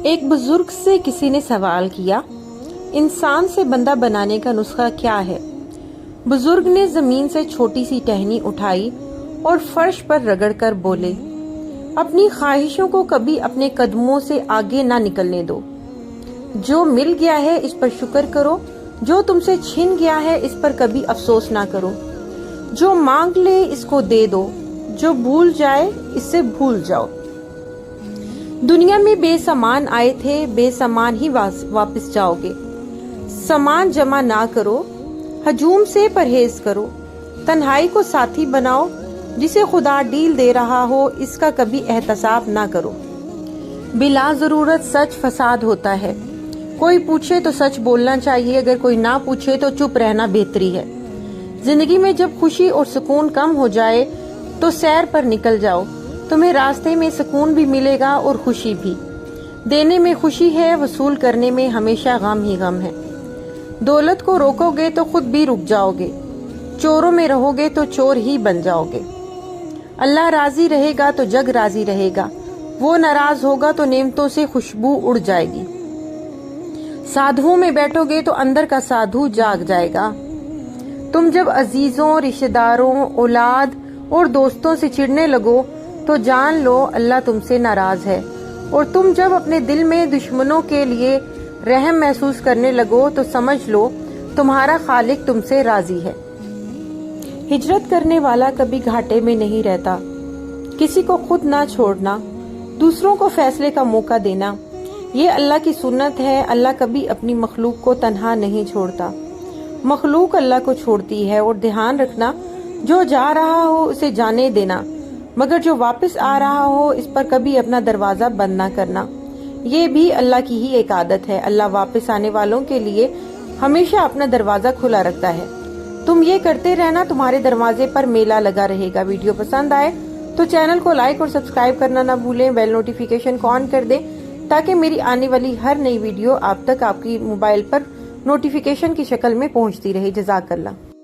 ایک بزرگ سے کسی نے سوال کیا، انسان سے بندہ بنانے کا نسخہ کیا ہے؟ بزرگ نے زمین سے چھوٹی سی ٹہنی اٹھائی اور فرش پر رگڑ کر بولے، اپنی خواہشوں کو کبھی اپنے قدموں سے آگے نہ نکلنے دو۔ جو مل گیا ہے اس پر شکر کرو، جو تم سے چھن گیا ہے اس پر کبھی افسوس نہ کرو۔ جو مانگ لے اس کو دے دو، جو بھول جائے اس سے بھول جاؤ۔ دنیا میں بے سامان آئے تھے، بے سامان ہی واپس جاؤ گے۔ سامان جمع نہ کرو، ہجوم سے پرہیز کرو۔ تنہائی کو ساتھی بناؤ، جسے خدا ڈیل دے رہا ہو اس کا کبھی احتساب نہ کرو۔ بلا ضرورت سچ فساد ہوتا ہے۔ کوئی پوچھے تو سچ بولنا چاہیے، اگر کوئی نہ پوچھے تو چپ رہنا بہتری ہے۔ زندگی میں جب خوشی اور سکون کم ہو جائے تو سیر پر نکل جاؤ، تمہیں راستے میں سکون بھی ملے گا اور خوشی بھی۔ دینے میں خوشی ہے، وصول کرنے میں ہمیشہ غم ہی غم ہے۔ دولت کو روکو گے تو خود بھی رک جاؤ گے، چوروں میں رہو گے تو چور ہی بن جاؤ گے۔ اللہ راضی رہے گا تو جگ راضی رہے گا، وہ ناراض ہوگا تو نعمتوں سے خوشبو اڑ جائے گی۔ سادھوؤں میں بیٹھو گے تو اندر کا سادھو جاگ جائے گا۔ تم جب عزیزوں، رشتہ داروں، اولاد اور دوستوں سے چڑھنے لگو تو جان لو اللہ تم سے ناراض ہے، اور تم جب اپنے دل میں دشمنوں کے لیے رحم محسوس کرنے لگو تو سمجھ لو تمہارا خالق تم سے راضی ہے۔ ہجرت کرنے والا کبھی گھاٹے میں نہیں رہتا۔ کسی کو خود نہ چھوڑنا، دوسروں کو فیصلے کا موقع دینا، یہ اللہ کی سنت ہے۔ اللہ کبھی اپنی مخلوق کو تنہا نہیں چھوڑتا، مخلوق اللہ کو چھوڑتی ہے۔ اور دھیان رکھنا، جو جا رہا ہو اسے جانے دینا، مگر جو واپس آ رہا ہو اس پر کبھی اپنا دروازہ بند نہ کرنا۔ یہ بھی اللہ کی ہی ایک عادت ہے، اللہ واپس آنے والوں کے لیے ہمیشہ اپنا دروازہ کھلا رکھتا ہے۔ تم یہ کرتے رہنا، تمہارے دروازے پر میلہ لگا رہے گا۔ ویڈیو پسند آئے تو چینل کو لائک اور سبسکرائب کرنا نہ بھولیں، بیل نوٹیفیکیشن کو آن کر دیں تاکہ میری آنے والی ہر نئی ویڈیو آپ تک آپ کی موبائل پر نوٹیفیکیشن کی شکل میں پہنچتی رہے۔ جزاک اللہ۔